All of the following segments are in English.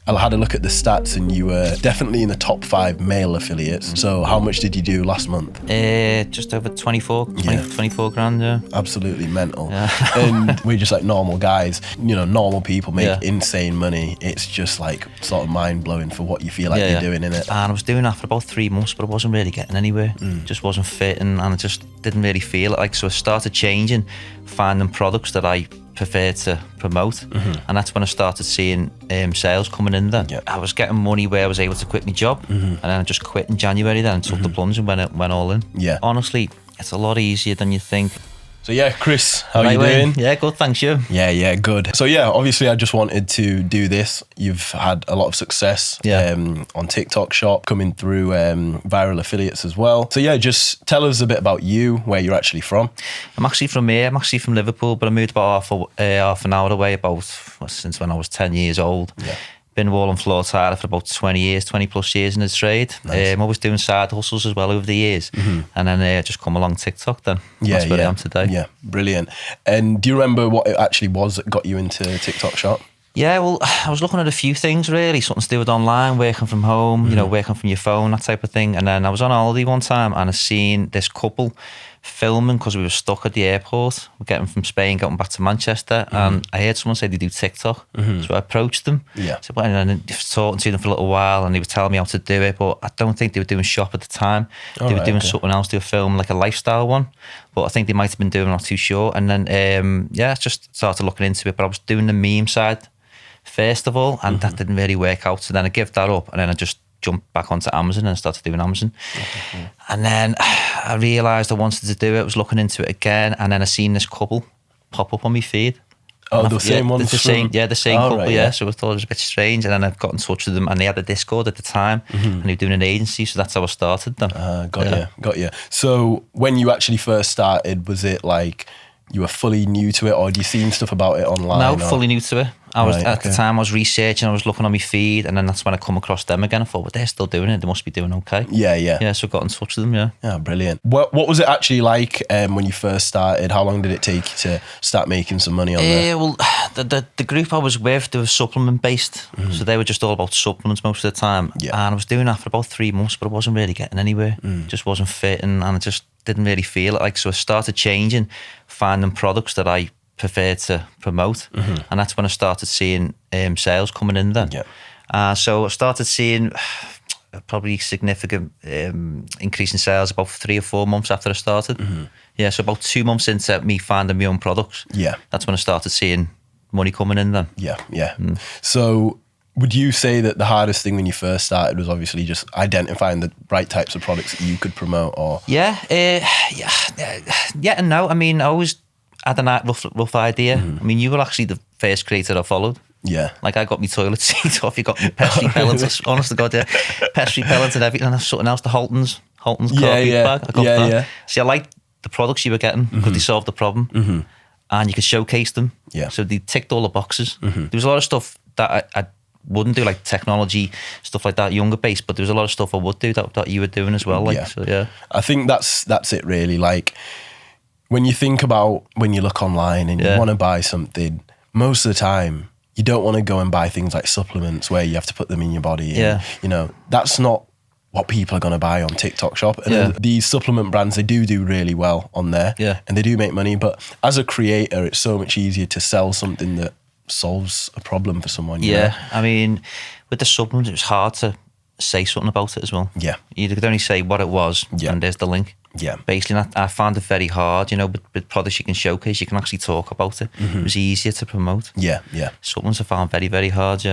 I had a look at the stats and you were definitely in the top 5 male affiliates. So how much did you do last month? Just over 24 grand, yeah. Absolutely mental. Yeah. And we're just like normal guys, you know, normal people make insane money. It's just like sort of mind blowing for what you feel like you're doing, innit? And I was doing that for about 3 months, but I wasn't really getting anywhere. Just wasn't fitting, and I just didn't really feel it. Like, so I started changing, finding products that I prefer to promote, and that's when I started seeing sales coming in then. I was getting money where I was able to quit my job, and then I just quit in January then and took the plunge and went all in. Honestly, it's a lot easier than you think. So yeah, Chris, how are you doing? Yeah, good, thanks, you. Yeah, good. So yeah, obviously I just wanted to do this. You've had a lot of success on TikTok Shop, coming through viral affiliates as well. So yeah, just tell us a bit about you, where you're actually from. I'm actually from here. I'm actually from Liverpool, but I moved about half an hour away since when I was 10 years old. Been wall and floor tiler for about 20 plus years in the trade. I was doing side hustles as well over the years. And then just come along TikTok then. That's where I am today. Yeah, brilliant. And do you remember what it actually was that got you into TikTok Shop? Yeah, well, I was looking at a few things really, something to do with online, working from home, you know, working from your phone, that type of thing. And then I was on holiday one time and I seen this couple filming because we were stuck at the airport. We're getting from Spain, going back to Manchester, and I heard someone say they do TikTok. So I approached them. So and I was talking to them for a little while, and they were telling me how to do it, but I don't think they were doing shop at the time. They were doing something else, they were filming like a lifestyle one, but I think they might have been doing, I'm not too sure. And then I just started looking into it, but I was doing the meme side first of all, and that didn't really work out. So then I gave that up, and then I just jumped back onto Amazon and started doing Amazon. And then I realised I wanted to do it. I was looking into it again, and then I seen this couple pop up on my feed. Oh, the same ones? The same couple, right, So I thought it was a bit strange, and then I got in touch with them, and they had a Discord at the time, and they were doing an agency, so that's how I started them. Got you. So when you actually first started, was it like you were fully new to it, or had you seen stuff about it online? No, fully new to it. At the time I was researching, I was looking on my feed, and then that's when I come across them again. I thought, well, they're still doing it, they must be doing okay. Yeah, so I got in touch with them, Yeah, brilliant. What was it actually like when you first started? How long did it take you to start making some money on there? Well, the group I was with, they were supplement based, so they were just all about supplements most of the time. And I was doing that for about 3 months, but I wasn't really getting anywhere. Just wasn't fitting, and I just didn't really feel it. Like, so I started changing, finding products that I prefer to promote, and that's when I started seeing sales coming in then. So I started seeing probably significant increase in sales about 3 or 4 months after I started. So about 2 months into me finding my own products, that's when I started seeing money coming in then. So would you say that the hardest thing when you first started was obviously just identifying the right types of products that you could promote? Or yeah and no. I mean, I always had a rough idea. I mean, you were actually the first creator I followed. Like, I got my toilet seat off, you got my pest repellent, honest to God, pest repellent and everything, and something else, the Halton's carpet bag. I got that. See, I liked the products you were getting because they solved the problem, and you could showcase them. So they ticked all the boxes. There was a lot of stuff that I wouldn't do, like technology, stuff like that, younger base, but there was a lot of stuff I would do that you were doing as well. Like, so I think that's it really. Like, when you think about when you look online and you want to buy something, most of the time you don't want to go and buy things like supplements where you have to put them in your body. And, you know, that's not what people are going to buy on TikTok Shop. And these supplement brands, they do really well on there, and they do make money. But as a creator, it's so much easier to sell something that solves a problem for someone. You know? I mean, with the supplements, it was hard to say something about it as well. You could only say what it was, and there's the link. Basically, I found it very hard, you know, with products you can showcase, you can actually talk about it. It was easier to promote. Supplements I found very, very hard,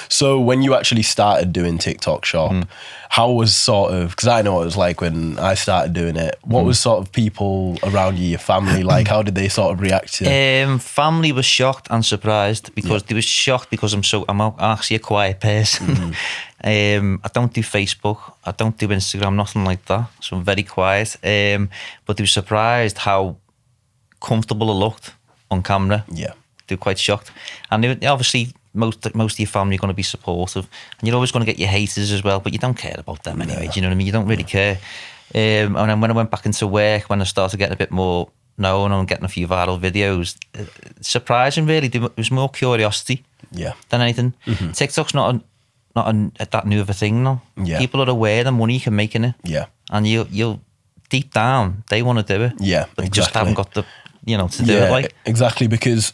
So when you actually started doing TikTok Shop, how was sort of, because I know what it was like when I started doing it, what was sort of people around you, your family, like, how did they sort of react to it? Family was shocked and surprised, because they were shocked because I'm actually a quiet person. I don't do Facebook, I don't do Instagram, nothing like that, so I'm very quiet, but they were surprised how comfortable I looked on camera. They were quite shocked, and they, obviously most of your family are going to be supportive, and you're always going to get your haters as well, but you don't care about them anyway. Do you know what I mean? You don't really care. And then when I went back into work, when I started getting a bit more known and getting a few viral videos. Surprising, really. It was more curiosity than anything. TikTok's not that new of a thing now. Yeah. People are aware the money you can make in it. Yeah. And you'll deep down, they want to do it. Yeah, but exactly. they just haven't got the, to do it like. Exactly, because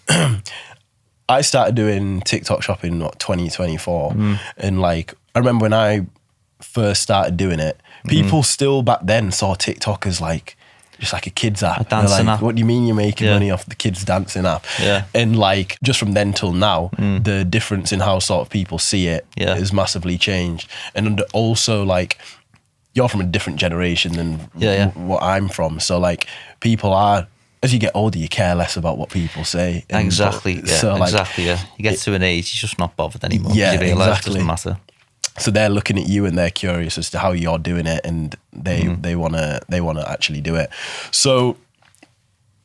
I started doing TikTok shop in 2024. And like, I remember when I first started doing it, people still back then saw TikTok as like, just like a kids app. A dancing app. What do you mean you're making money off the kids dancing app? Yeah. And like, just from then till now, the difference in how sort of people see it has massively changed. And also like, you're from a different generation than what I'm from. So like, people are, as you get older, you care less about what people say. Exactly. Exactly. You get to an age, you're just not bothered anymore. Yeah, you realise exactly. It doesn't matter. So they're looking at you and they're curious as to how you're doing it, and they wanna actually do it. So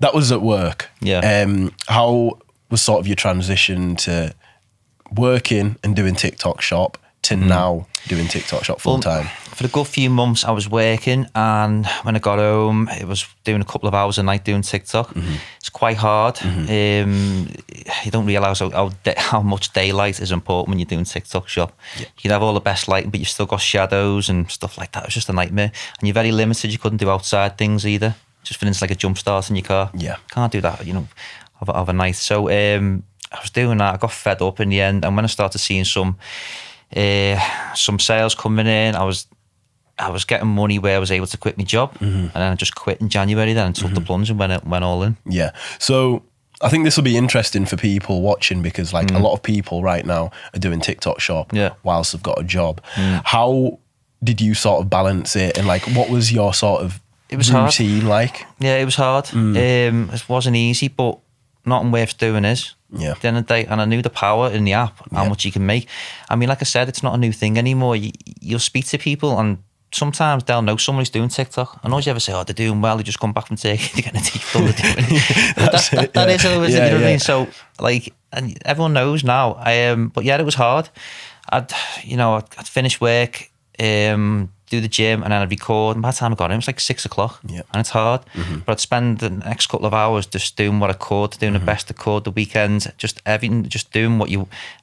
that was at work. Yeah. How was sort of your transition to working and doing TikTok shop to now doing TikTok shop full time? For a good few months, I was working, and when I got home, it was doing a couple of hours a night doing TikTok. It's quite hard. You don't realise how much daylight is important when you're doing TikTok shop. You can have all the best lighting, but you've still got shadows and stuff like that. It was just a nightmare. And you're very limited. You couldn't do outside things either. Just for instance, like a jump start in your car. Yeah. Can't do that, of a night. So I was doing that. I got fed up in the end. And when I started seeing some sales coming in, I was getting money where I was able to quit my job, and then I just quit in January then and took the plunge and went all in. Yeah. So I think this will be interesting for people watching, because like a lot of people right now are doing TikTok shop whilst they've got a job. How did you sort of balance it, and like what was your sort of routine like? Yeah, it was hard. It wasn't easy, but nothing worth doing is. Yeah. At the end of the day, and I knew the power in the app, how much you can make. I mean, like I said, it's not a new thing anymore. You'll speak to people, and sometimes they'll know somebody's doing TikTok, and all you ever say, they're doing well, they just come back from Turkey, they're getting a teeth done. That is how it is, you know what I mean? So, like, and everyone knows now. But yeah, it was hard. I'd finish work, do the gym, and then I'd record. And by the time I got in, it was like 6 o'clock, and it's hard. But I'd spend the next couple of hours just doing what I could, doing the best I could. The weekends, just everything, just doing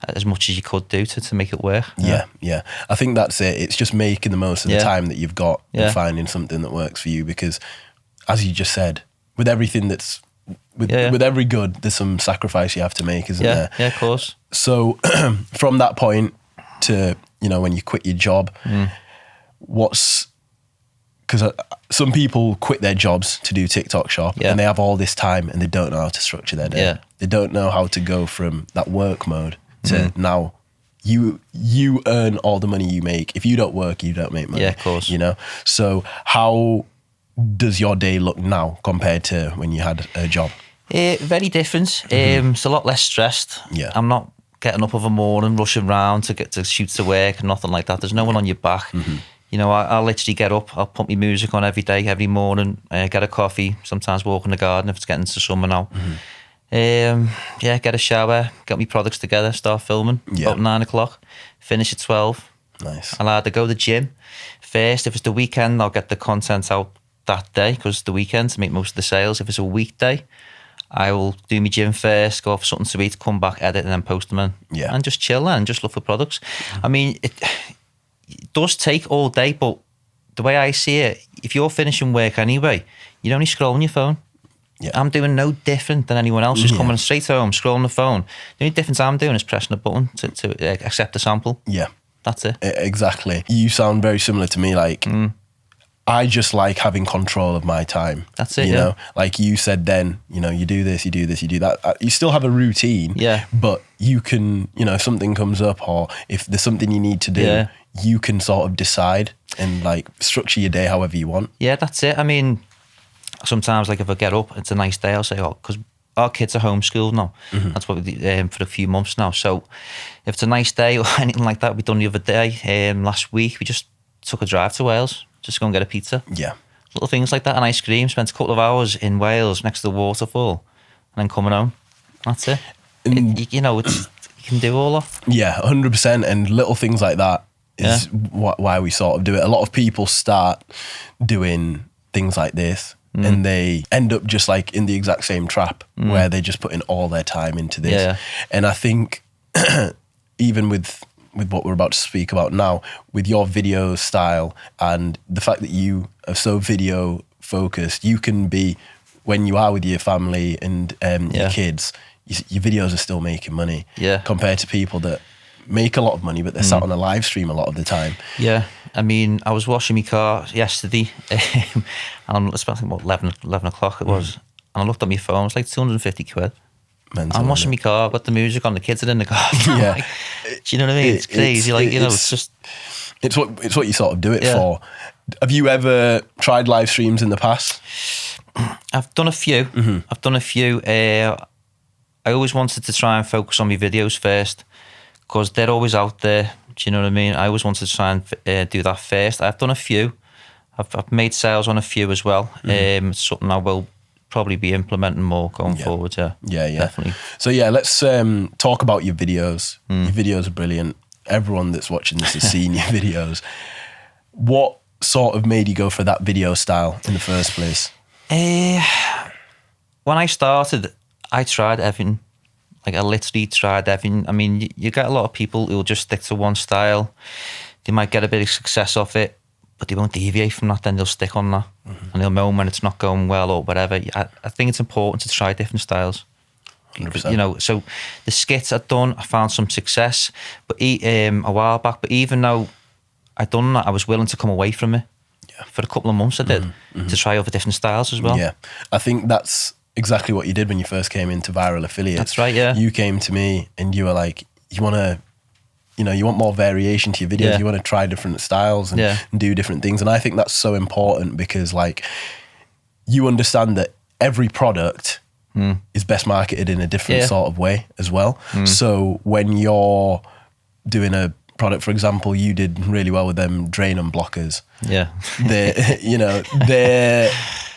as much as you could do to make it work. Yeah. I think that's it. It's just making the most of the time that you've got and finding something that works for you. Because, as you just said, with everything with every good, there's some sacrifice you have to make, isn't there? Yeah, of course. So from that point to when you quit your job. Because some people quit their jobs to do TikTok shop, and they have all this time and they don't know how to structure their day. They don't know how to go from that work mode to now you earn all the money you make. If you don't work, you don't make money. Yeah, of course. So how does your day look now compared to when you had a job? Very different. It's a lot less stressed. Yeah. I'm not getting up of a morning, rushing around to get to shoot to work, nothing like that. There's no one on your back. I'll literally get up, I'll put my music on every day, every morning, get a coffee, sometimes walk in the garden if it's getting to summer now. Get a shower, get my products together, start filming about 9 o'clock, finish at 12. Nice. I'll either go to the gym first. If it's the weekend, I'll get the content out that day because it's the weekend to make most of the sales. If it's a weekday, I will do my gym first, go for something to eat, come back, edit, and then post them in. And just chill and just look for products. I mean, it does take all day, but the way I see it, if you're finishing work anyway, you're only scrolling your phone. I'm doing no different than anyone else who's coming straight home, scrolling the phone. The only difference I'm doing is pressing a button to accept a sample. Yeah. That's it. Exactly. You sound very similar to me. Like, I just like having control of my time. That's it, you know? Like you said then, you do this, you do this, you do that. You still have a routine, but you can, if something comes up or if there's something you need to do, you can sort of decide and like structure your day however you want. Yeah, that's it. I mean, sometimes like if I get up, it's a nice day, I'll say, because our kids are homeschooled now. That's what we do for a few months now. So if it's a nice day or anything like that, we done the other day, last week, we just took a drive to Wales, just go and get a pizza. Yeah. Little things like that, and ice cream, spent a couple of hours in Wales next to the waterfall and then coming home. That's it. You can do all that. Yeah, 100%. And little things like that is why we sort of do it. A lot of people start doing things like this and they end up just like in the exact same trap where they're just putting all their time into this. Yeah. And I think even with what we're about to speak about now, with your video style and the fact that you are so video focused, you can be, when you are with your family and your kids, your videos are still making money compared to people that make a lot of money, but they're sat on a live stream a lot of the time. Yeah. I mean, I was washing my car yesterday, and it's about, 11 o'clock it was, and I looked at my phone, it was like 250 quid. Mental, I'm washing my car, I've got the music on, the kids are in the car. Yeah. Like, do you know what I mean? It's crazy. It's what you sort of do it for. Have you ever tried live streams in the past? I've done a few. I always wanted to try and focus on my videos first, because they're always out there. Do you know what I mean? I always wanted to try and do that first. I've done a few. I've made sales on a few as well. It's something I will probably be implementing more going forward. Yeah, definitely. So let's talk about your videos. Your videos are brilliant. Everyone that's watching this has seen your videos. What sort of made you go for that video style in the first place? When I started, I tried everything. Like, I literally tried everything. I mean, you get a lot of people who will just stick to one style. They might get a bit of success off it, but they won't deviate from that. Then they'll stick on that, and they'll know when it's not going well or whatever. I think it's important to try different styles. 100%. You know, so the skits I'd done, I found some success, but a while back. But even though I'd done that, I was willing to come away from it. Yeah. For a couple of months, I did to try other different styles as well. Yeah, I think that's exactly what you did when you first came into Viral Affiliates. That's right, yeah. You came to me and you were like, you want more variation to your videos. Yeah. You want to try different styles and do different things. And I think that's so important because, like, you understand that every product is best marketed in a different sort of way as well. So when you're doing a product, for example, you did really well with them drain and blockers. Yeah.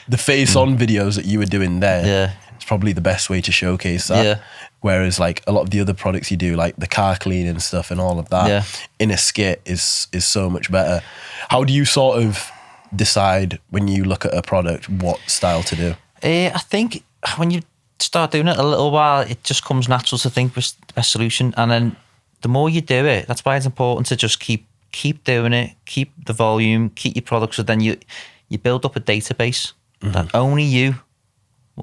The face-on videos that you were doing there, it's probably the best way to showcase that. Yeah. Whereas, like, a lot of the other products you do, like the car cleaning stuff and all of that, in a skit is so much better. How do you sort of decide when you look at a product what style to do? I think when you start doing it a little while, it just comes natural to think what's the best solution. And then the more you do it, that's why it's important to just keep doing it, keep the volume, keep your products, so then you build up a database that only you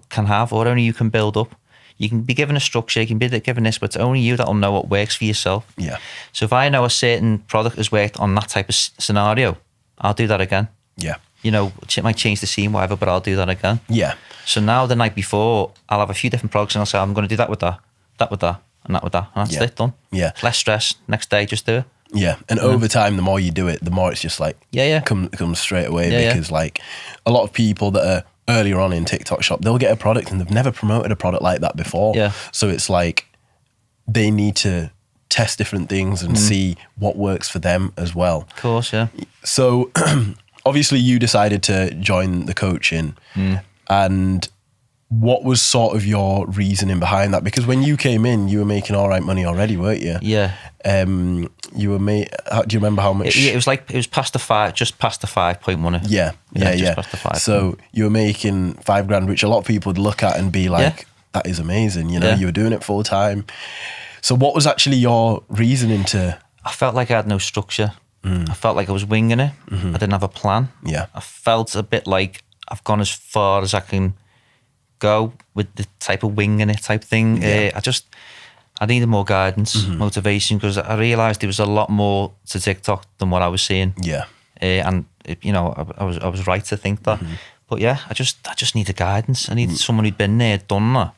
can have, or only you can build up. You can be given a structure, you can be given this, but it's only you that'll know what works for yourself. Yeah. So if I know a certain product has worked on that type of scenario, I'll do that again. Yeah. You know, it might change the scene, whatever, but I'll do that again. Yeah. So now the night before, I'll have a few different products and I'll say, I'm going to do that with that, that with that, and that with that. And that's it, done. Yeah. Less stress. Next day, just do it. Yeah. And over time, the more you do it, the more it's just like, comes straight away. Because like a lot of people that are earlier on in TikTok shop, they'll get a product and they've never promoted a product like that before. Yeah. So it's like they need to test different things and see what works for them as well. Of course, yeah. So obviously you decided to join the coaching, and what was sort of your reasoning behind that? Because when you came in, you were making all right money already, weren't you? Yeah. You were do you remember how much? It was past the five, just past the 5.1. Yeah. Just past the 5. So you were making $5,000, which a lot of people would look at and be like, that is amazing. You know, you were doing it full time. So what was actually your reasoning to? I felt like I had no structure. I felt like I was winging it. I didn't have a plan. Yeah. I felt a bit like I've gone as far as I can go with the type of winging it type thing. Yeah. I needed more guidance, motivation, because I realised there was a lot more to TikTok than what I was seeing. Yeah. And I was right to think that. But yeah, I just needed guidance. I needed someone who'd been there, done that.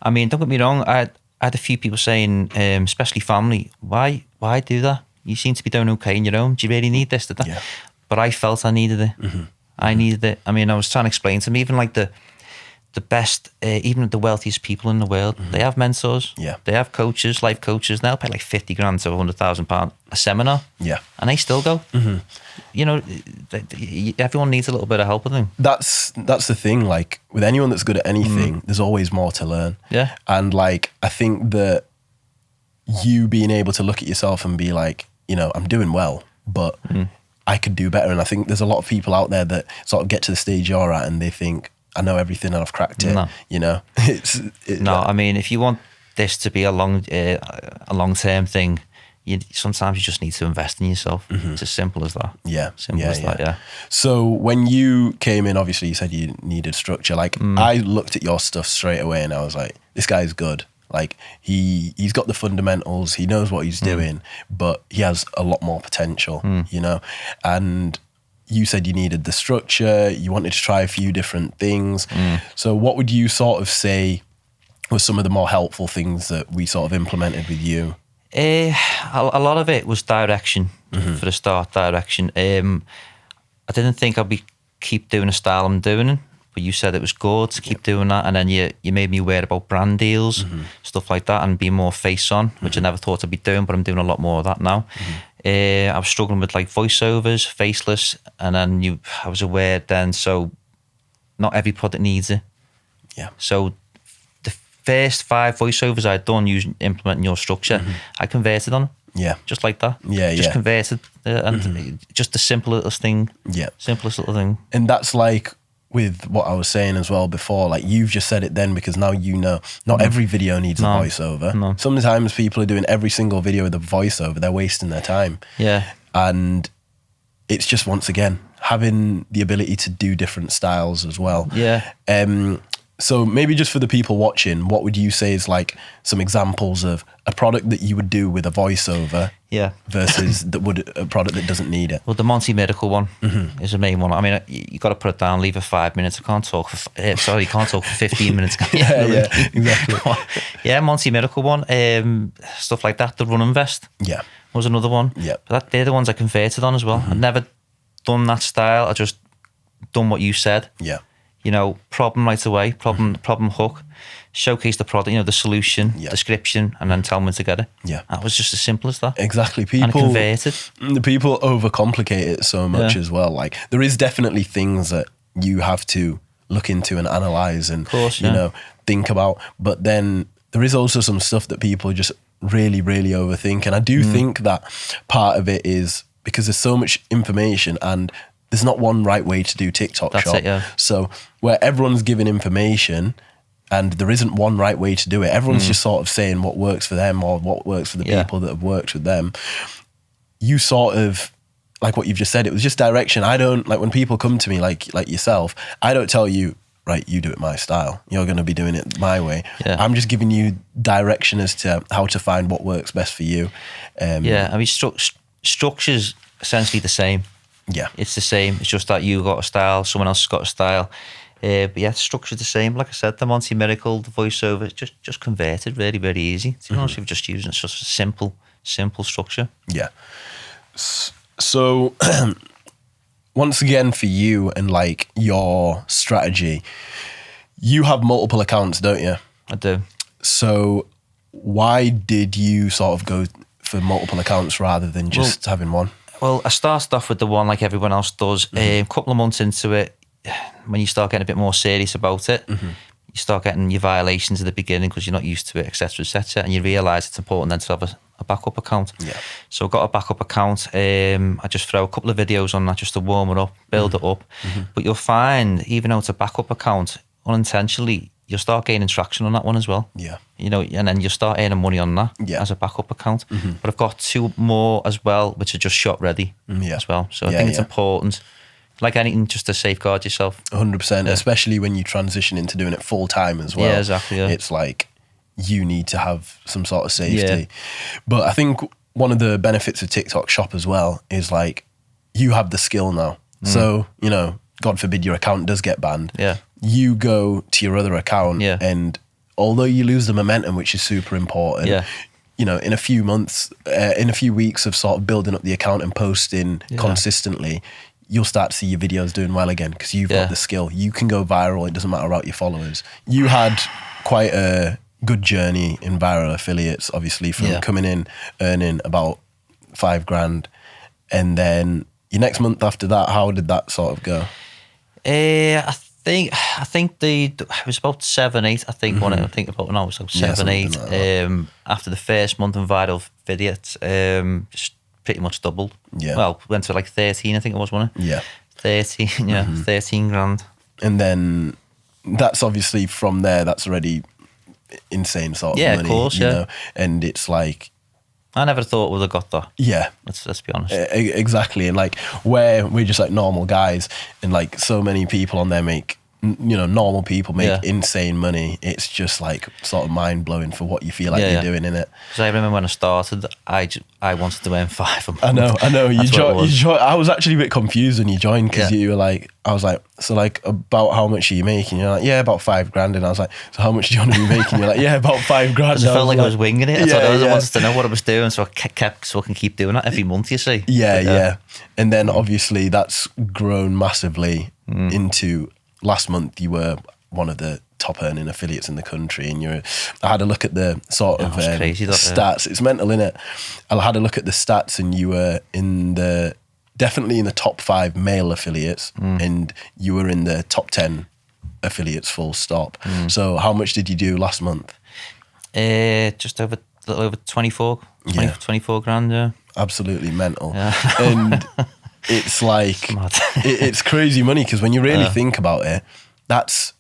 I mean, don't get me wrong. I had a few people saying, especially family, why do that? You seem to be doing okay on your own. Do you really need this? Yeah. But I felt I needed it. I needed it. I mean, I was trying to explain to them, even like the best, even the wealthiest people in the world, they have mentors. Yeah. They have coaches, life coaches. They'll pay like $50,000 to £100,000 a seminar. Yeah. And they still go. You know, everyone needs a little bit of help with them. That's the thing. Like with anyone that's good at anything, there's always more to learn. Yeah. And like, I think that you being able to look at yourself and be like, you know, I'm doing well, but I could do better. And I think there's a lot of people out there that sort of get to the stage you're at and they think, I know everything and I've cracked it. No. You know, I mean, if you want this to be a long-term thing, sometimes you just need to invest in yourself. It's as simple as that. Simple as that, yeah. So when you came in, obviously you said you needed structure. Like I looked at your stuff straight away and I was like, this guy's good. Like he's got the fundamentals, he knows what he's doing, but he has a lot more potential, you know? And you said you needed the structure, you wanted to try a few different things. So what would you sort of say were some of the more helpful things that we sort of implemented with you? A lot of it was direction for the start, direction. I didn't think I'd keep doing a style I'm doing, but you said it was good to keep doing that. And then you made me aware about brand deals, stuff like that, and be more face on, which I never thought I'd be doing, but I'm doing a lot more of that now. I was struggling with like voiceovers, faceless, and then I was aware then, so not every product needs it. Yeah. So first 5 voiceovers I'd done using implementing your structure, I converted on. Yeah. Just like that. Yeah, just converted. And just the simplest thing. Yeah. Simplest little thing. And that's like with what I was saying as well before, like you've just said it then because now you know not every video needs a voiceover. No. Sometimes people are doing every single video with a voiceover, they're wasting their time. Yeah. And it's just, once again, having the ability to do different styles as well. Yeah. So maybe just for the people watching, what would you say is like some examples of a product that you would do with a voiceover versus a product that doesn't need it? Well, the Monty Miracle one is the main one. I mean, you got to put it down, leave it 5 minutes. I can't talk for, you can't talk for 15 minutes. Exactly. Yeah, Monty Miracle one, stuff like that. The running vest was another one. Yeah. But they're the ones I converted on as well. I've never done that style. I just done what you said. Yeah. You know, problem right away, problem hook, showcase the product, the solution, description, and then tell them to get it. Yeah. That was just as simple as that. Exactly. And converted. The people overcomplicate it so much as well. Like there is definitely things that you have to look into and analyze and, think about. But then there is also some stuff that people just really, really overthink. And I do think that part of it is because there's so much information and there's not one right way to do TikTok That's shop. it, yeah. So where everyone's giving information and there isn't one right way to do it, everyone's just sort of saying what works for them or what works for the people that have worked with them. You sort of, like what you've just said, it was just direction. I don't, like when people come to me like yourself, I don't tell you, right, you do it my style. You're going to be doing it my way. Yeah. I'm just giving you direction as to how to find what works best for you. I mean, structure's essentially the same. Yeah. It's the same. It's just that you got a style, someone else has got a style. But yeah, the structure's the same. Like I said, the Monty Miracle, the voiceover, just converted very, very easy. To be honest, we've just using it. It's just a simple structure. Yeah. So once again for you and like your strategy, you have multiple accounts, don't you? I do. So why did you sort of go for multiple accounts rather than just having one? Well, I started off with the one like everyone else does. A couple of months into it, when you start getting a bit more serious about it, you start getting your violations at the beginning because you're not used to it, etc., etc., and you realise it's important then to have a backup account. Yeah. So I got a backup account. I just throw a couple of videos on that just to warm it up, build it up. But you'll find, even though it's a backup account, unintentionally, you'll start gaining traction on that one as well. Yeah. And then you'll start earning money on that as a backup account. But I've got 2 more as well, which are just shot ready as well. So I think it's important, like anything, just to safeguard yourself. 100%, especially when you transition into doing it full time as well. Yeah, exactly. Yeah. It's like you need to have some sort of safety. Yeah. But I think one of the benefits of TikTok Shop as well is like you have the skill now. So, God forbid your account does get banned. Yeah. You go to your other account and although you lose the momentum, which is super important, in a few months, in a few weeks of sort of building up the account and posting consistently, you'll start to see your videos doing well again because you've got the skill. You can go viral. It doesn't matter about your followers. You had quite a good journey in viral affiliates, obviously, from coming in, earning about $5,000. And then your next month after that, how did that sort of go? I think it was about 7, 8. I think when I think about it now, it was like 7, 8. Like after the first month in viral videos, just pretty much doubled. Yeah. Well, went to like 13, I think it was, wasn't it? Yeah. 13, yeah, 13 grand. And then that's obviously from there, that's already insane sort of money. Of course, you know? And it's like, I never thought we'd have got that. Yeah. Let's be honest. Exactly. And like, where we're just like normal guys, and like so many people on there make, you know, normal people make insane money. It's just like sort of mind blowing for what you feel like you're doing in it. Because I remember when I started, I wanted to earn 5 a month. I know. You joined. I was actually a bit confused when you joined, because you were like, I was like, so like, about how much are you making? You're like, yeah, about 5 grand. And I was like, so how much do you want to be making? You're like, yeah, about 5 grand. I felt like I was winging it. I wanted to know what I was doing, so I kept, so I can keep doing that every month, you see. Yeah. And then obviously that's grown massively into, last month you were one of the top earning affiliates in the country, and I had a look at the sort of crazy, stats. It's mental, innit? I had a look at the stats, and you were definitely in the top 5 male affiliates, and you were in the top 10 affiliates, full stop. So how much did you do last month? Just a little over 24 grand, yeah. Absolutely mental. And it's like, it's crazy money, because when you really think about it, that's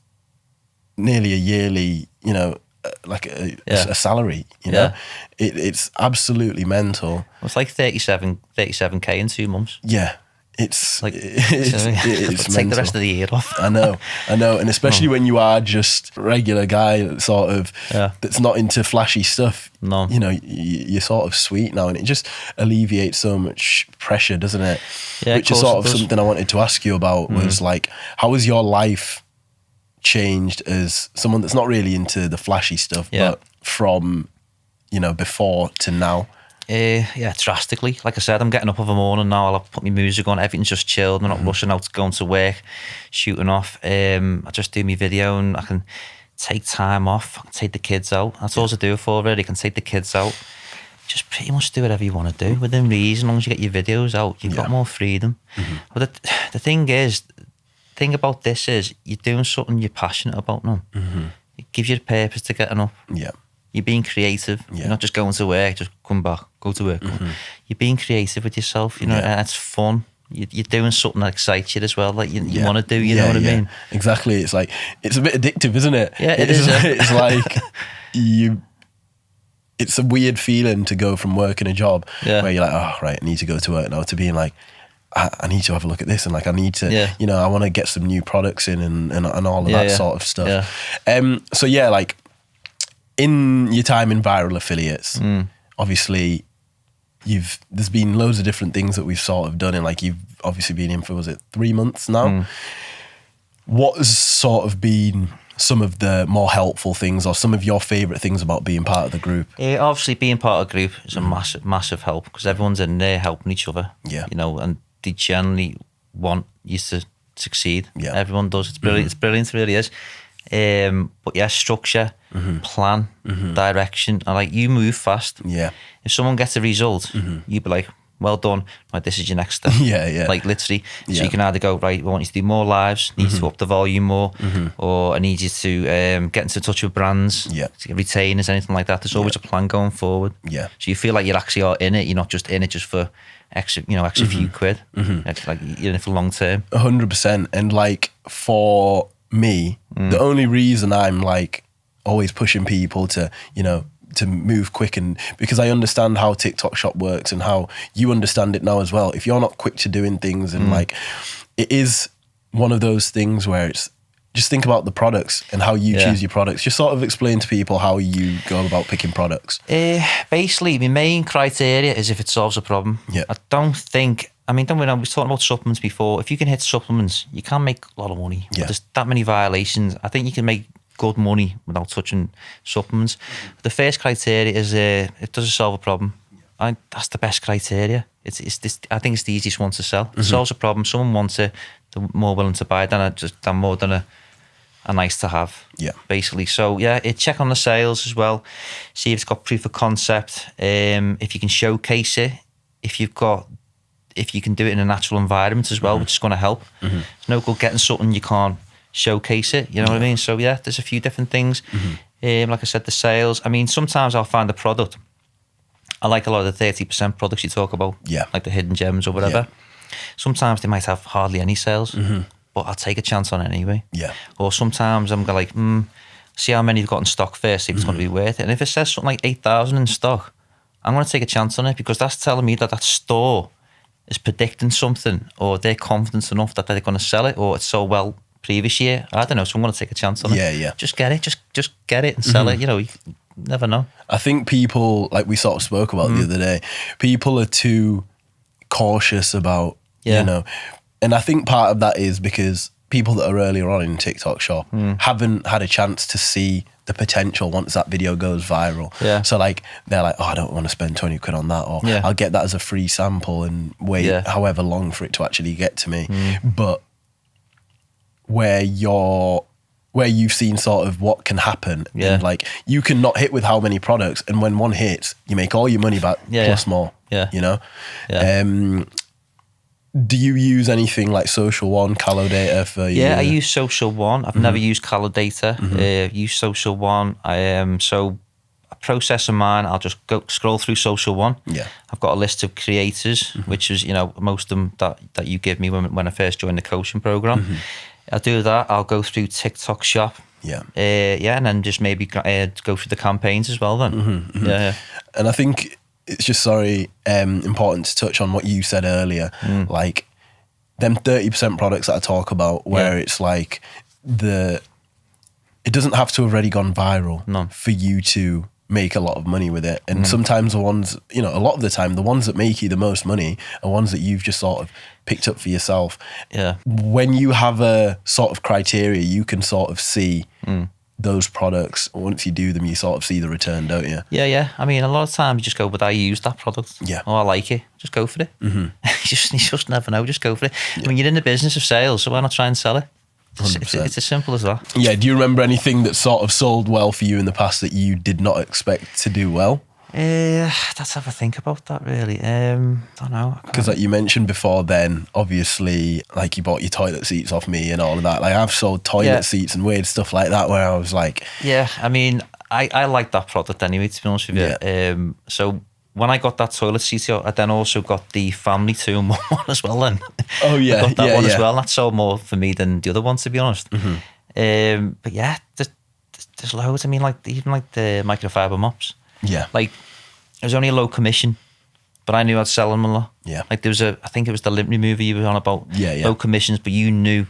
nearly a yearly, you know, like a salary, you know. It's absolutely mental. It's like 37k in 2 months. Yeah. It's like it's take the rest of the year off. I know, and especially when you are just a regular guy, sort of that's not into flashy stuff. No, you know, you're sort of sweet now, and it just alleviates so much pressure, doesn't it? Yeah, which is sort of something I wanted to ask you about. Was like, how has your life changed as someone that's not really into the flashy stuff, but from, you know, before to now? Drastically. Like I said, I'm getting up of a morning now, I'll put my music on, everything's just chilled, I'm not rushing out going to work, shooting off. I just do my video, and I can take time off, I can take the kids out. That's all I do it for, really. I can take the kids out, just pretty much do whatever you want to do within reason. As long as you get your videos out, you've got more freedom. But the thing about this is, you're doing something you're passionate about now. It gives you the purpose to getting up. You're being creative. You're not just going to work, just come back, go to work. You're being creative with yourself, you know, and it's fun. You're doing something that excites you as well, like you want to do, you know what I mean? Exactly. It's like, it's a bit addictive, isn't it? Yeah, it is. It's like, it's a weird feeling to go from working a job where you're like, oh, right, I need to go to work now, to being like, I need to have a look at this, and like, I need to, you know, I want to get some new products in, and all of that sort of stuff. So yeah, like, in your time in viral affiliates, obviously there's been loads of different things that we've sort of done, and like, you've obviously been in for, was it 3 months now? What has sort of been some of the more helpful things, or some of your favourite things about being part of the group? Obviously being part of the group is a massive help, because everyone's in there helping each other, you know, and they generally want you to succeed. Everyone does. It's brilliant. It's brilliant, it really is. But yeah, structure, plan, direction, and like, you move fast. If someone gets a result, you'd be like, well done, like, this is your next step. Like, literally. So you can either go, right, we want you to do more lives, need you to up the volume more, or I need you to get into touch with brands, to get retainers, anything like that. There's always a plan going forward. So you feel like you actually are in it. You're not just in it just for extra few quid. Like, you're in it for long term. 100%. And like, for me, the only reason I'm like always pushing people to, you know, to move quick, and because I understand how TikTok Shop works, and how you understand it now as well. If you're not quick to doing things, and like, it is one of those things where it's, just think about the products and how you choose your products. Just sort of explain to people how you go about picking products. Basically, my main criteria is if it solves a problem. I don't think, I mean, don't we know, we were talking about supplements before. If you can hit supplements, you can make a lot of money. There's that many violations. I think you can make good money without touching supplements. The first criteria is, it does solve a problem. That's the best criteria. It's this. I think it's the easiest one to sell. It solves a problem. Someone wants it. They're more willing to buy it than more than a nice to have. Basically. So yeah, check on the sales as well. See if it's got proof of concept. If you can showcase it. If you can do it in a natural environment as well, which is going to help. It's no good getting something you can't showcase it. You know what I mean? So yeah, there's a few different things. Like I said, the sales. I mean, sometimes I'll find a product I like a lot of the 30% products you talk about, Yeah. like the hidden gems or whatever. Sometimes they might have hardly any sales, but I'll take a chance on it anyway. Yeah. Or sometimes I'm going like, see how many you've got in stock first, see if it's going to be worth it. And if it says something like 8,000 in stock, I'm going to take a chance on it because that's telling me that that store is predicting something, or they're confident enough that they're going to sell it, or it's so well previous year. I don't know, so I'm going to take a chance on it. Yeah. Just get it, just get it and sell it. You know, you never know. I think people, like we sort of spoke about the other day, people are too cautious about, you know, and I think part of that is because people that are earlier on in TikTok shop haven't had a chance to see the potential once that video goes viral. Yeah. So like, they're like, oh, I don't want to spend 20 quid on that, or I'll get that as a free sample and wait however long for it to actually get to me. But where you've seen sort of what can happen, and like you can not hit with how many products, and when one hits, you make all your money back plus more. You know. Do you use anything like Social One, Callow Data for you? Yeah, I use Social One. I've never used Callow Data. Use Social One. So a process of mine, I'll just go scroll through Social One. Yeah. I've got a list of creators, which is, you know, most of them that you give me when I first joined the coaching program. I'll do that. I'll go through TikTok shop. And then just maybe go through the campaigns as well then. And I think it's just important to touch on what you said earlier, like them 30% products that I talk about, where it's like it doesn't have to have already gone viral for you to make a lot of money with it. And sometimes the ones, you know, a lot of the time, the ones that make you the most money are ones that you've just sort of picked up for yourself. When you have a sort of criteria, you can sort of see those products. Once you do them, you sort of see the return, don't you? I mean, a lot of times you just go, but I use that product. Oh, I like it. Just go for it. You just never know. Just go for it. I mean, you're in the business of sales, so why not try and sell it? It's as simple as that. Do you remember anything that sort of sold well for you in the past that you did not expect to do well? Let's have a think about that, really. I don't know. Because like you mentioned before then, obviously, like you bought your toilet seats off me and all of that. Like I've sold toilet seats and weird stuff like that where I was like... I mean, I like that product anyway, to be honest with you. So when I got that toilet seat, I then also got the family 2-in-1 one as well then. Oh yeah, I got that one as well. That sold more for me than the other one, to be honest. But yeah, there's loads. I mean, like even like the microfiber mops. Like it was only a low commission, but I knew I'd sell them a lot. Like there was I think it was the lint remover you were on about. Low commissions, but you knew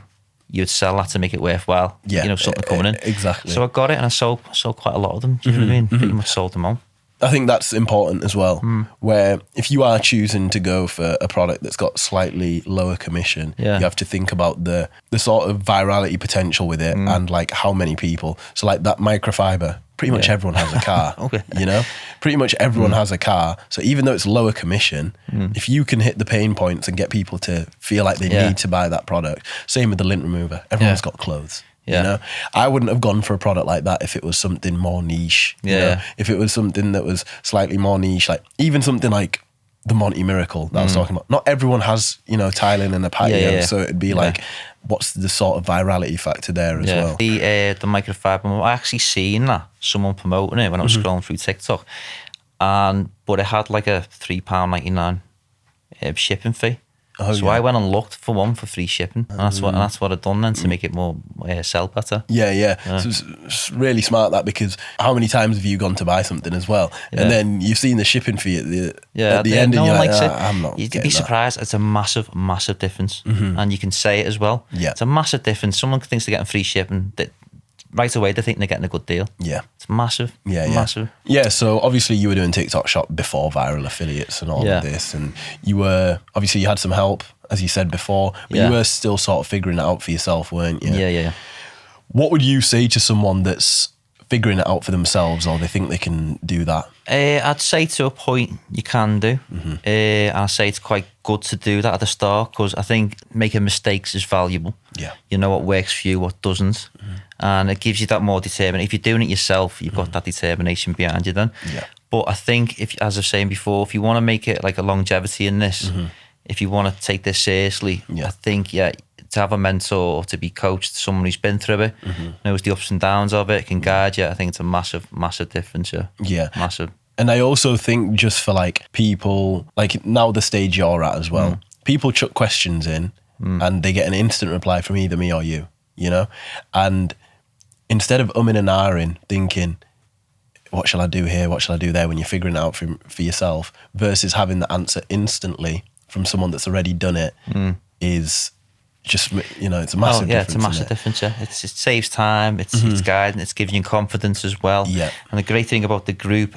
you'd sell that to make it worthwhile. You know, something coming in. Exactly. So I got it and I sold quite a lot of them. Do you know what I mean? Pretty much sold them all. I think that's important as well, where if you are choosing to go for a product that's got slightly lower commission, you have to think about the sort of virality potential with it and like how many people. So like that microfiber, pretty much everyone has a car, you know? Pretty much everyone has a car. So even though it's lower commission, if you can hit the pain points and get people to feel like they need to buy that product, same with the lint remover, everyone's got clothes. You know, I wouldn't have gone for a product like that if it was something more niche. You know? If it was something that was slightly more niche, like even something like the Monty Miracle that I was talking about. Not everyone has, you know, tiling and a patio, so it'd be like, what's the sort of virality factor there as well? The microfiber, I actually seen that someone promoting it when I was scrolling through TikTok, but it had like a £3.99 shipping fee. So I went and looked for one for free shipping, and that's what I've done then to make it more sell better. So it's really smart that, because how many times have you gone to buy something as well, and then you've seen the shipping fee at the end, and you're like, I'm not. You'd be surprised. It's a massive difference, and you can say it as well. It's a massive difference. Someone thinks they're getting free shipping, that right away they think they're getting a good deal. It's massive. Massive. So obviously you were doing TikTok shop before viral affiliates and all of this, and you had some help, as you said before, but you were still sort of figuring it out for yourself, weren't you? What would you say to someone that's figuring it out for themselves, or they think they can do that? I'd say to a point you can do, and I say it's quite good to do that at the start, because I think making mistakes is valuable. You know what works for you, what doesn't, and it gives you that more determination. If you're doing it yourself, you've got that determination behind you then. But I think, if, as I was saying before, if you want to make it like a longevity in this, if you want to take this seriously, I think to have a mentor or to be coached, someone who's been through it, knows the ups and downs of it, can guide you. I think it's a massive difference. Massive. And I also think just for like people, like now the stage you're at as well, people chuck questions in and they get an instant reply from either me or you, you know? And instead of umming and ahhing, thinking, what shall I do here? What shall I do there? When you're figuring it out for yourself versus having the answer instantly from someone that's already done it is just, you know, it's a massive difference. It's a massive difference. Yeah. It saves time. It's guiding. It's giving you confidence as well. Yeah. And the great thing about the group,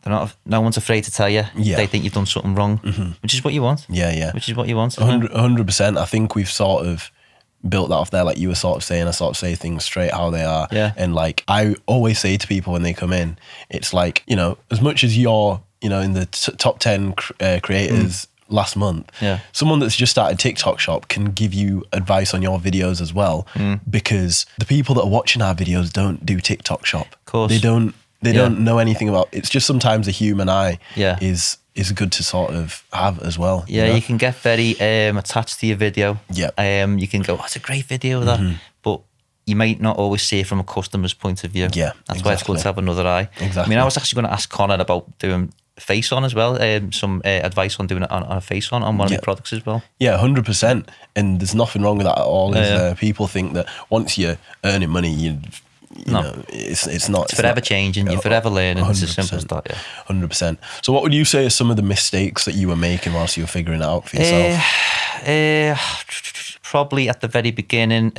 no one's afraid to tell you. Yeah. They think you've done something wrong, which is what you want. Yeah. Which is what you want. 100%. I think we've sort of built that off there, like you were sort of saying. I sort of say things straight how they are. Yeah. And like I always say to people when they come in, it's like, you know, as much as you're, you know, in the top 10 creators last month, someone that's just started TikTok shop can give you advice on your videos as well, because the people that are watching our videos don't do TikTok shop. Of course. They don't know anything about. It's just sometimes a human eye is good to sort of have as well. Yeah, you know? you can get very attached to your video. Yeah. You can go, it's a great video, that, but you might not always see it from a customer's point of view. Yeah, that's why it's good to have another eye. Exactly. I mean, I was actually going to ask Connor about doing face on as well, some advice on doing it on a face on one of the products as well. Yeah, 100%. And there's nothing wrong with that at all. People think that once you're earning money, you know, it's not. It's forever changing. You're forever learning. It's as simple as that. Yeah, 100%. So, what would you say are some of the mistakes that you were making whilst you were figuring it out for yourself? Probably at the very beginning,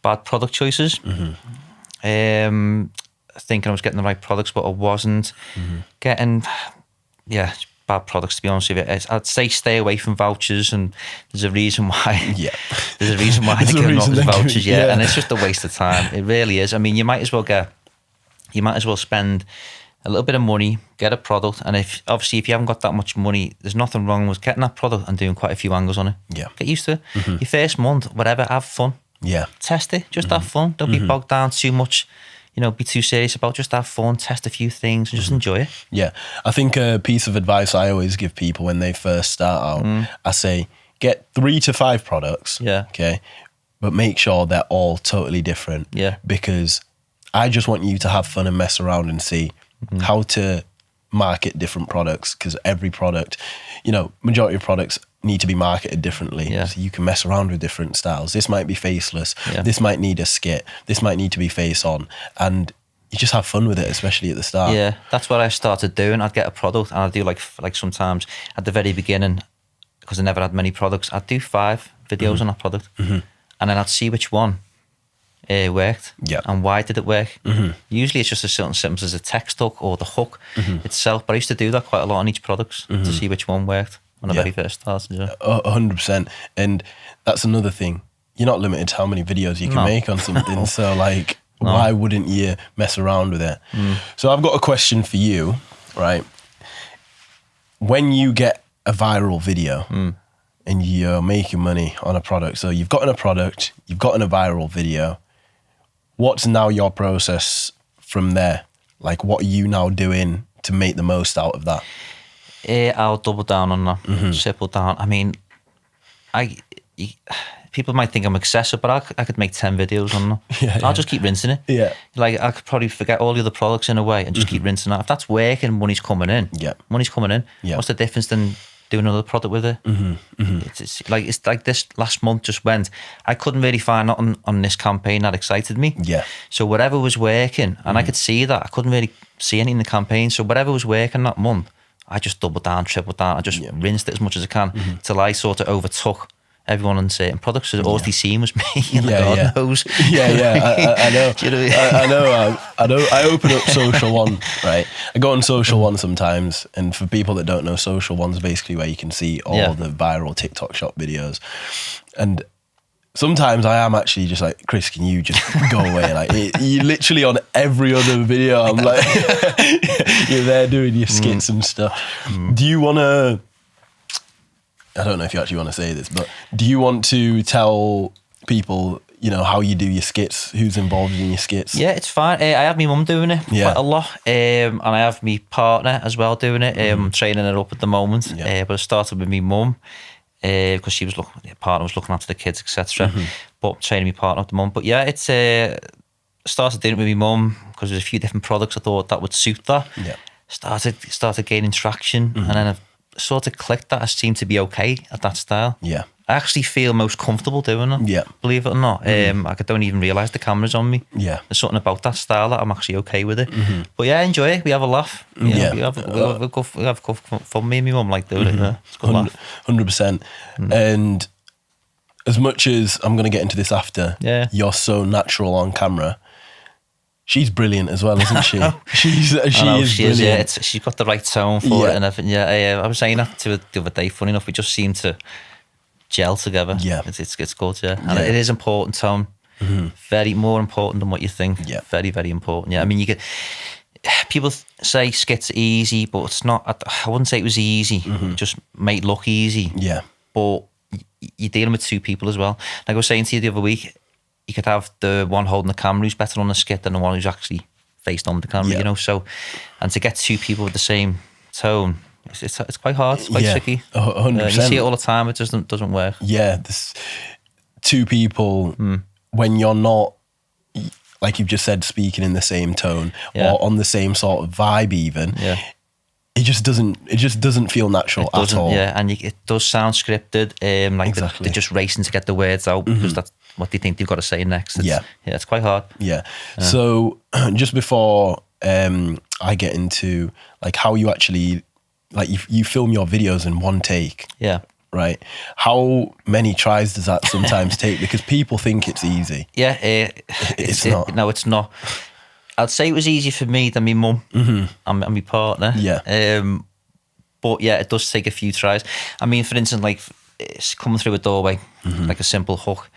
bad product choices. Thinking I was getting the right products, but I wasn't getting. Yeah, bad products, to be honest with you. I'd say stay away from vouchers, and there's a reason why. Yeah. There's a reason why they're giving all those vouchers, and it's just a waste of time. It really is. I mean, you might as well spend a little bit of money, get a product, and if you haven't got that much money, there's nothing wrong with getting that product and doing quite a few angles on it. Yeah. Get used to it. Your first month, whatever, have fun. Yeah. Test it. Just have fun. Don't be bogged down too much. You know, be too serious about. Just have fun, test a few things, and just enjoy it. Yeah, I think a piece of advice I always give people when they first start out, I say, get 3 to 5 products. Yeah. Okay, but make sure they're all totally different. Yeah. Because I just want you to have fun and mess around and see how to market different products. Because every product, you know, majority of products need to be marketed differently. Yeah. So you can mess around with different styles. This might be faceless. Yeah. This might need a skit. This might need to be face on. And you just have fun with it, especially at the start. Yeah, that's what I started doing. I'd get a product, and I'd do like sometimes at the very beginning, because I never had many products, I'd do 5 videos on that product, and then I'd see which one worked, and why did it work. Usually it's just as simple as a text hook or the hook itself, but I used to do that quite a lot on each product to see which one worked when I very first started. 100%. And that's another thing. You're not limited to how many videos you can make on something. So like, why wouldn't you mess around with it? So I've got a question for you, right? When you get a viral video and you're making money on a product, so you've gotten a product, you've gotten a viral video, what's now your process from there? Like, what are you now doing to make the most out of that? I'll double down on that, triple down. I mean, people might think I'm excessive, but I could make 10 videos on that. I'll just keep rinsing it. Yeah. Like, I could probably forget all the other products in a way and just keep rinsing that. If that's working, money's coming in. Yeah. Money's coming in. Yeah. What's the difference than doing another product with it? It's like this last month just went. I couldn't really find nothing on this campaign that excited me. Yeah. So whatever was working, and I could see that, I couldn't really see anything in the campaign. So whatever was working that month, I just doubled down, tripled down. I just rinsed it as much as I can till I sort of overtook everyone on certain products. So all they seen was me, and God knows. I know. Do you know what I mean? I know. I open up Social One, right? I go on Social One sometimes, and for people that don't know, Social One's basically where you can see all the viral TikTok shop videos. And sometimes I am actually just like, Chris, can you just go away? Like, you literally on every other video, I'm like, you're there doing your skits and stuff. Do you want to, I don't know if you actually want to say this, but do you want to tell people, you know, how you do your skits, who's involved in your skits? Yeah, it's fine. I have my mum doing it quite a lot, and I have my partner as well doing it. I'm training her up at the moment, but I started with my mum, because she was partner was looking after the kids, etc. But training my partner at the moment. But yeah, it's started doing it with my mum because there's a few different products I thought that would suit that. Yeah. Started gaining traction, and then I've sort of clicked that I seem to be okay at that style. Yeah. I actually feel most comfortable doing it. Yeah. Believe it or not. I don't even realise the camera's on me. Yeah. There's something about that style that I'm actually okay with it. But yeah, I enjoy it. We have a laugh. You know, we have fun. Me and my mum like doing it. Yeah. It's a good laugh. 100%. And as much as I'm going to get into this after, you're so natural on camera. She's brilliant as well, isn't she? She is brilliant. Yeah, she's got the right tone for it and everything. Yeah, I was saying that to her the other day. Funny enough, we just seem to gel together. Yeah, it's good. Yeah, and it is important, Tom. Very more important than what you think. Yeah, very, very important. Yeah, I mean, people say skits easy, but it's not. I wouldn't say it was easy. It just made look easy. Yeah, but you're dealing with two people as well. Like I was saying to you the other week, you could have the one holding the camera who's better on the skit than the one who's actually faced on the camera, you know. So, and to get two people with the same tone, it's quite hard. It's quite tricky. 100%. You see it all the time. It doesn't work. Yeah, there's two people when you're not, like you've just said, speaking in the same tone or on the same sort of vibe, even. Yeah. It just doesn't feel natural at all. Yeah, and it does sound scripted. Like they're just racing to get the words out because that's what they think they've got to say next. It's quite hard. Yeah. So just before I get into like how you actually like you film your videos in one take. Yeah. Right. How many tries does that sometimes take? Because people think it's easy. Yeah. It's not. No, it's not. I'd say it was easier for me than my mum and my partner. Yeah. But yeah, it does take a few tries. I mean, for instance, like it's coming through a doorway, like a simple hook.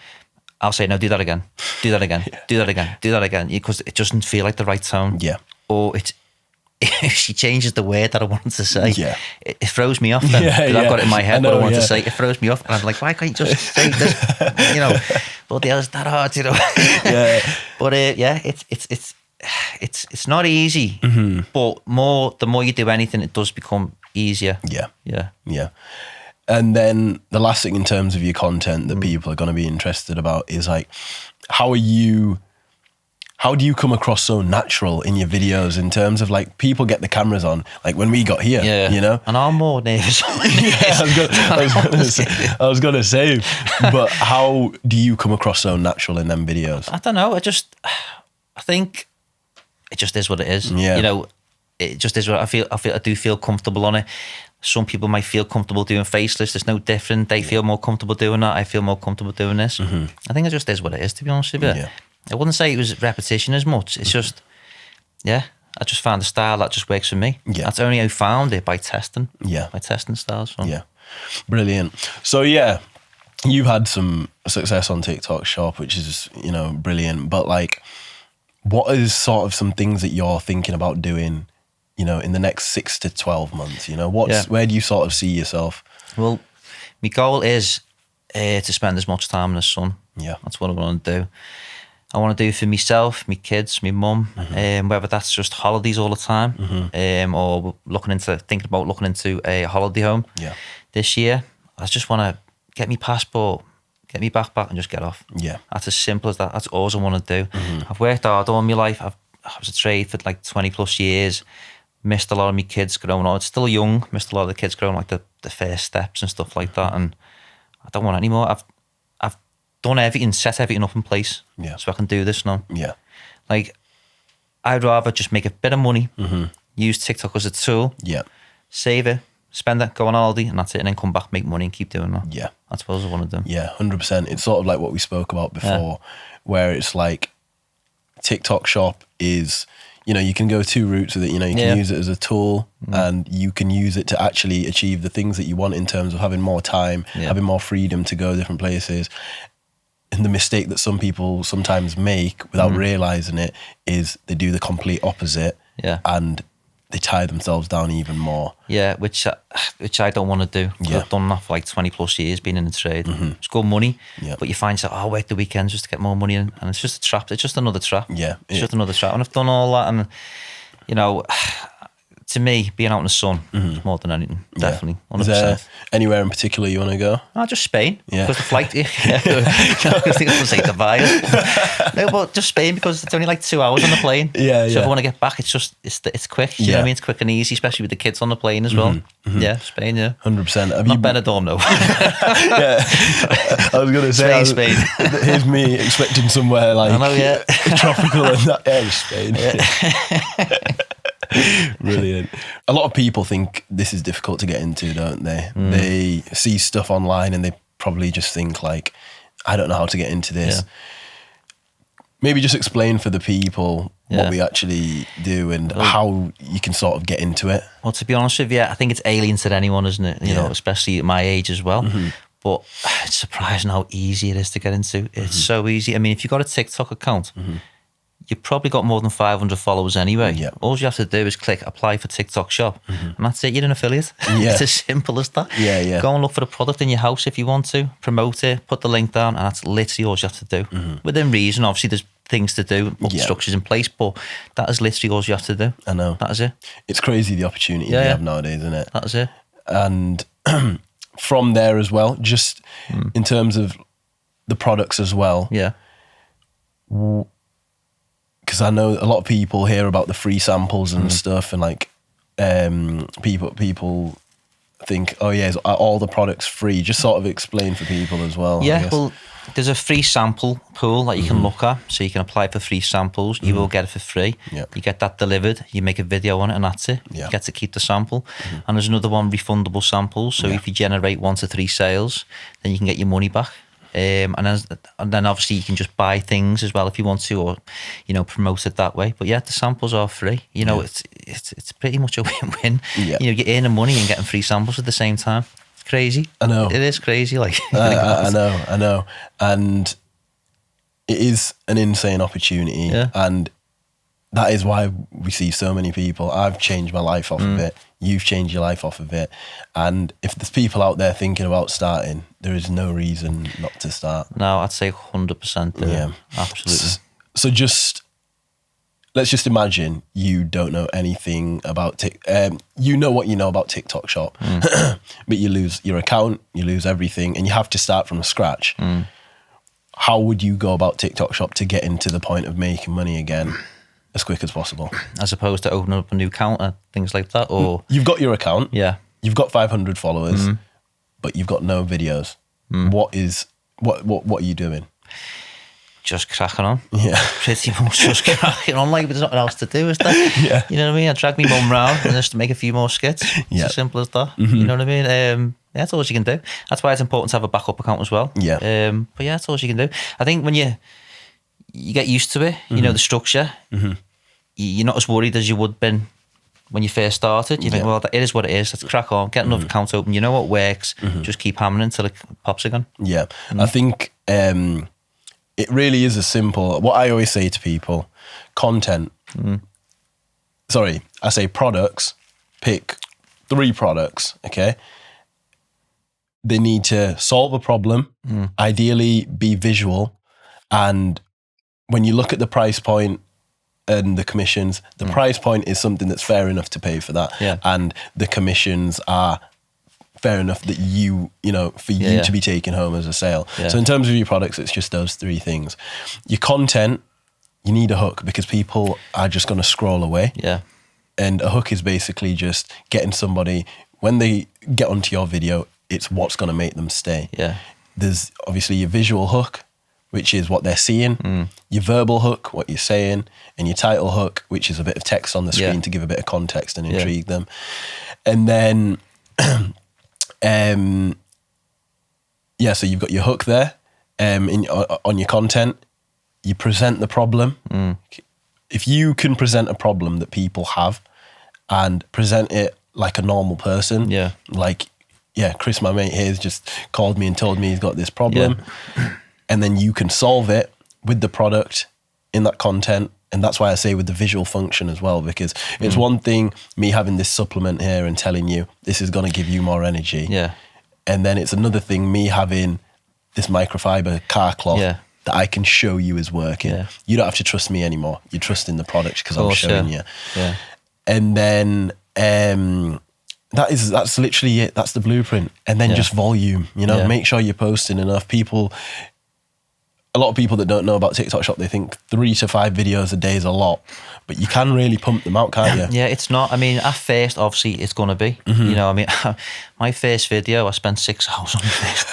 I'll say, no, do that again. Do that again. Do that again. Do that again. Because it doesn't feel like the right tone. Yeah. Or if she changes the word that I wanted to say, it throws me off then. Because I've got it in my head what I want to say. It throws me off. And I'm like, why can't you just say this? You know, bloody hell, it's that hard, you know. Yeah. But it's not easy, but the more you do anything, it does become easier. Yeah. And then the last thing in terms of your content that people are going to be interested about is like, how do you come across so natural in your videos in terms of like people get the cameras on, like when we got here, you know? And I'm more nervous. I was going to say, but how do you come across so natural in them videos? I don't know. I think it just is what it is. Yeah. You know, it just is what I feel. I do feel comfortable on it. Some people might feel comfortable doing faceless. It's no different. They feel more comfortable doing that. I feel more comfortable doing this. I think it just is what it is, to be honest with you. Yeah. I wouldn't say it was repetition as much. It's just, I just found a style that just works for me. Yeah. That's only how I found it, by testing. Yeah. By testing styles. So. Yeah. Brilliant. So you've had some success on TikTok Shop, which is, you know, brilliant. But like, what is sort of some things that you're thinking about doing, you know, in the next 6 to 12 months? You know, where do you sort of see yourself? Well, my goal is to spend as much time in the sun. Yeah. That's what I want to do. I want to do for myself, my kids, my mum, whether that's just holidays all the time, or thinking about looking into a holiday home this year. I just want to get my passport, get my backpack and just get off. Yeah. That's as simple as that. That's all I want to do. I've worked hard all my life. I was a trade for like 20 plus years. Missed a lot of my kids growing up. It's still young. Missed a lot of the kids growing like the first steps and stuff like that. And I don't want any more. I've done everything, set everything up in place. Yeah. So I can do this now. Yeah. Like, I'd rather just make a bit of money, use TikTok as a tool, save it, spend it, go on holiday, and that's it, and then come back, make money, and keep doing that. Yeah. That's what I want to do. Yeah, 100%. It's sort of like what we spoke about before, where it's like TikTok Shop is, you know, you can go two routes with it. You know, you can use it as a tool and you can use it to actually achieve the things that you want in terms of having more time, having more freedom to go different places. And the mistake that some people sometimes make without realizing it is they do the complete opposite and they tie themselves down even more. Yeah, which I don't want to do. I've done that for like 20 plus years, being in the trade. It's good money, but you find yourself, I'll work the weekends just to get more money in, and it's just a trap. It's just another trap. Yeah. It's just another trap. And I've done all that, and, you know, to me, being out in the sun is more than anything. Definitely, 100%. Is there anywhere in particular you want to go? Just Spain. Yeah. Because the flight, I think I was say Dubai. No, but just Spain because it's only like 2 hours on the plane. Yeah, so if I want to get back, it's quick. You know what I mean? It's quick and easy, especially with the kids on the plane as well. Yeah, Spain, 100%. Not Benidorm, no. Yeah. I was going to say, Spain. Here's me expecting somewhere like I know, tropical and that. Yeah, Spain. Brilliant. A lot of people think this is difficult to get into, don't they? They see stuff online and they probably just think like, I don't know how to get into this. Maybe just explain for the people what we actually do and how you can sort of get into it. Well, to be honest with you, I think it's alien to anyone, isn't it? You know, especially at my age as well. But it's surprising how easy it is to get into. It's so easy. I mean, if you've got a TikTok account, you've probably got more than 500 followers anyway. Yeah. All you have to do is click apply for TikTok shop and that's it, you're an affiliate. Yeah. It's as simple as that. Yeah. Go and look for the product in your house if you want to, promote it, put the link down, and that's literally all you have to do. Within reason, obviously there's things to do, put structures in place, but that is literally all you have to do. I know. That is it. It's crazy the opportunity we have nowadays, isn't it? That is it. And from there as well, just in terms of the products as well. Yeah. Because I know a lot of people hear about the free samples and stuff, and like people think, oh yeah, is all the products free? Just sort of explain for people as well. Yeah, well, there's a free sample pool that you can look at, so you can apply for free samples. You will get it for free. Yeah. You get that delivered. You make a video on it, and that's it. Yeah. You get to keep the sample. And there's another one, refundable samples. So if you generate 1 to 3 sales, then you can get your money back. And then obviously you can just buy things as well if you want to, or promote it that way. But yeah, the samples are free. It's pretty much a win-win. Yeah. You're earning money and getting free samples at the same time. It's crazy. I know. It is crazy. Like I know, and it is an insane opportunity. Yeah. And that is why we see so many people. I've changed my life off of it. You've changed your life off of it. And if there's people out there thinking about starting, there is no reason not to start. No, I'd say 100%. Yeah. Absolutely. So let's just imagine you don't know anything about you know what you know about TikTok Shop, but you lose your account, you lose everything, and you have to start from scratch. How would you go about TikTok Shop to get into the point of making money again as quick as possible? As opposed to opening up a new account and things like that, or you've got your account, you've got 500 followers, but you've got no videos. What are you doing? Just cracking on. Yeah. Pretty much just cracking on, like there's nothing else to do, is there? Yeah. You know what I mean? I drag my mum round and just to make a few more skits. It's as simple as that. You know what I mean? That's all you can do. That's why it's important to have a backup account as well. Yeah. But yeah, that's all you can do. I think when you get used to it, you know, the structure, you're not as worried as you would been when you first started. You think, well, it is what it is. Let's crack on, get another account open. You know what works. Just keep hammering until it pops again. Yeah. I think it really is as simple. What I always say to people, content. Sorry, I say products. Pick 3 products, okay? They need to solve a problem, ideally be visual, and when you look at the price point and the commissions, the price point is something that's fair enough to pay for that. Yeah. And the commissions are fair enough that you to be taken home as a sale. Yeah. So in terms of your products, it's just those 3 things. Your content, you need a hook because people are just going to scroll away. Yeah. And a hook is basically just getting somebody, when they get onto your video, it's what's going to make them stay. Yeah. There's obviously your visual hook, which is what they're seeing, your verbal hook, what you're saying, and your title hook, which is a bit of text on the screen to give a bit of context and intrigue them. And then, so you've got your hook there on your content. You present the problem. If you can present a problem that people have and present it like a normal person, Chris, my mate here, has just called me and told me he's got this problem. And then you can solve it with the product in that content. And that's why I say with the visual function as well, because it's one thing me having this supplement here and telling you this is going to give you more energy. Yeah. And then it's another thing me having this microfiber car cloth that I can show you is working. Yeah. You don't have to trust me anymore. You trust in the product because I'm showing you. Yeah. And then that's literally it. That's the blueprint. And then just volume, make sure you're posting enough. A lot of people that don't know about TikTok Shop, they think 3 to 5 videos a day is a lot, but you can really pump them out, can't you? Yeah, it's not. I mean, at first, obviously, it's going to be. I mean, my first video, I spent 6 hours on my first.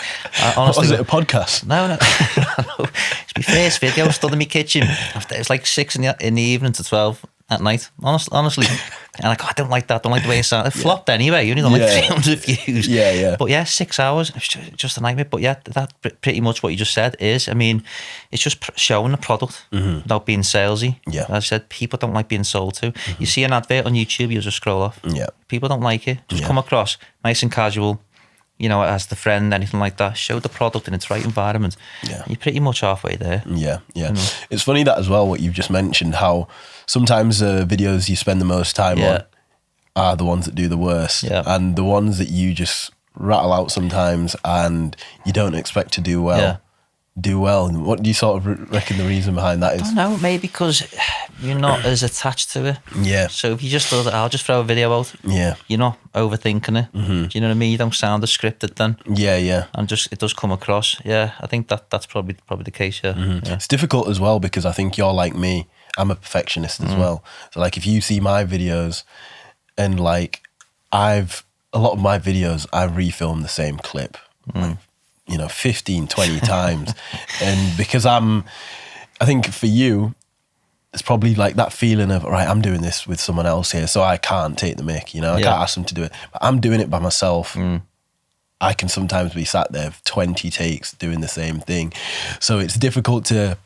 Honestly, was it a podcast? No. It's my first video. I stood in my kitchen. It's like 6 in the evening to 12 at night. Honestly. And I don't like that. I don't like the way it sounds. It flopped anyway. You only got like 300 views. Yeah. But 6 hours. It's just a nightmare. But that's pretty much what you just said is, I mean, it's just showing the product without being salesy. Yeah. As I said, people don't like being sold to. You see an advert on YouTube, you just scroll off. Yeah. People don't like it. Just come across nice and casual, as the friend, anything like that. Show the product in its right environment. Yeah. You're pretty much halfway there. Yeah. It's funny that as well, what you've just mentioned, how sometimes the videos you spend the most time on are the ones that do the worst. Yeah. And the ones that you just rattle out sometimes and you don't expect to do well. Do well. And what do you sort of reckon the reason behind that is? I don't know, maybe because you're not as attached to it. Yeah. So if you just thought, I'll just throw a video out. Yeah. You're not overthinking it. Do you know what I mean? You don't sound as scripted then. Yeah. And it does come across. Yeah, I think that's probably the case. Yeah. It's difficult as well because I think you're like me. I'm a perfectionist as well. So like if you see my videos and like a lot of my videos, I refilm the same clip. 15, 20 times. And because I think for you, it's probably like that feeling of, right, I'm doing this with someone else here, so I can't take the mic, I can't ask them to do it. But I'm doing it by myself. I can sometimes be sat there 20 takes doing the same thing. So it's difficult to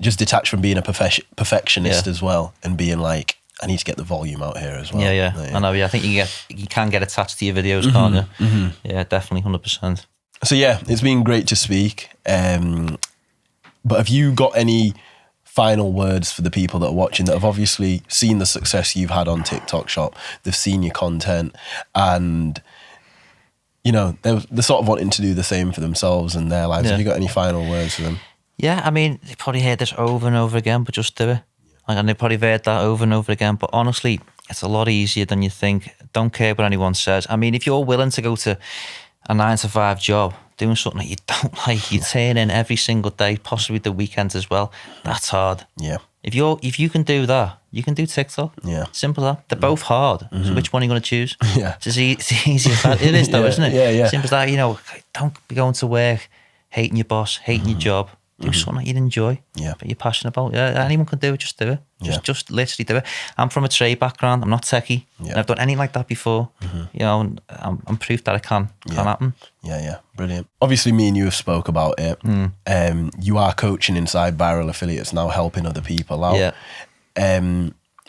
just detach from being a perfectionist as well and being like, I need to get the volume out here as well. Yeah. I know, I think you can get attached to your videos, can't you? Yeah, definitely, 100%. So yeah, it's been great to speak. But have you got any final words for the people that are watching that have obviously seen the success you've had on TikTok Shop? They've seen your content and, they're sort of wanting to do the same for themselves and their lives. Have you got any final words for them? Yeah, I mean, they probably heard this over and over again, but just do it. And they probably heard that over and over again. But honestly, it's a lot easier than you think. Don't care what anyone says. I mean, if you're willing to go to a 9-to-5 job, doing something that you don't like, you turn in every single day, possibly the weekends as well. That's hard. Yeah. If you can do that, you can do TikTok. Yeah. Simple as that. They're both hard. So which one are you going to choose? Yeah. It's easy as that. It is though, isn't it? Yeah. Simple as that. Don't be going to work, hating your boss, hating your job. Do something that you'd enjoy, that you're passionate about. Yeah, anyone can do it, just do it. Just literally do it. I'm from a trade background, I'm not techie. And I've done anything like that before. And I'm proof that it can happen. Yeah, brilliant. Obviously, me and you have spoke about it. You are coaching inside Viral Affiliates now, helping other people out.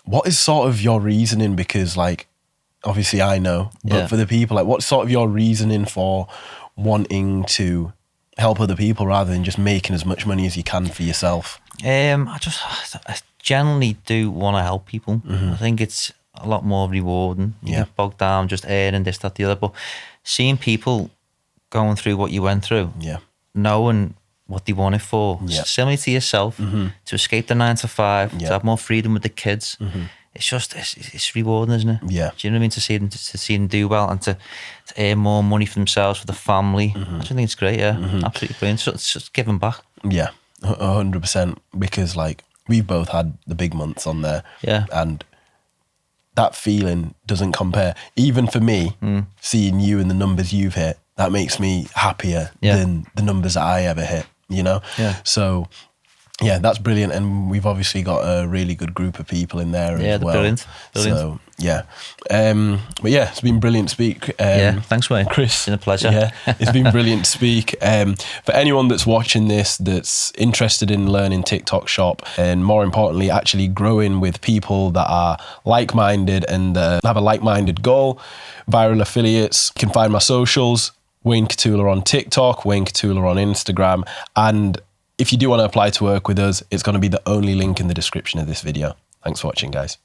What is sort of your reasoning? Because like, obviously I know, but for the people, like what's sort of your reasoning for wanting to help other people rather than just making as much money as you can for yourself? I generally do want to help people. I think it's a lot more rewarding. You get bogged down just earning this, that, the other. But seeing people going through what you went through, knowing what they want it for, similar to yourself, to escape the 9-to-5, to have more freedom with the kids. It's just, it's rewarding, isn't it? Yeah. Do you know what I mean? To see them do well and to earn more money for themselves, for the family. I just think it's great, absolutely brilliant. So it's just giving back. Yeah, 100%. Because like, we've both had the big months on there. Yeah. And that feeling doesn't compare. Even for me, seeing you and the numbers you've hit, that makes me happier than the numbers that I ever hit, Yeah. So, yeah, that's brilliant. And we've obviously got a really good group of people in there as well. Brilliant. So, yeah. But yeah, it's been brilliant to speak. Thanks, Wayne. Chris. It's been a pleasure. Yeah, it's been brilliant to speak. For anyone that's watching this, that's interested in learning TikTok Shop and more importantly, actually growing with people that are like-minded and have a like-minded goal, Viral Affiliates, you can find my socials, Wayne Katula on TikTok, Wayne Katula on Instagram, and if you do want to apply to work with us, it's going to be the only link in the description of this video. Thanks for watching, guys.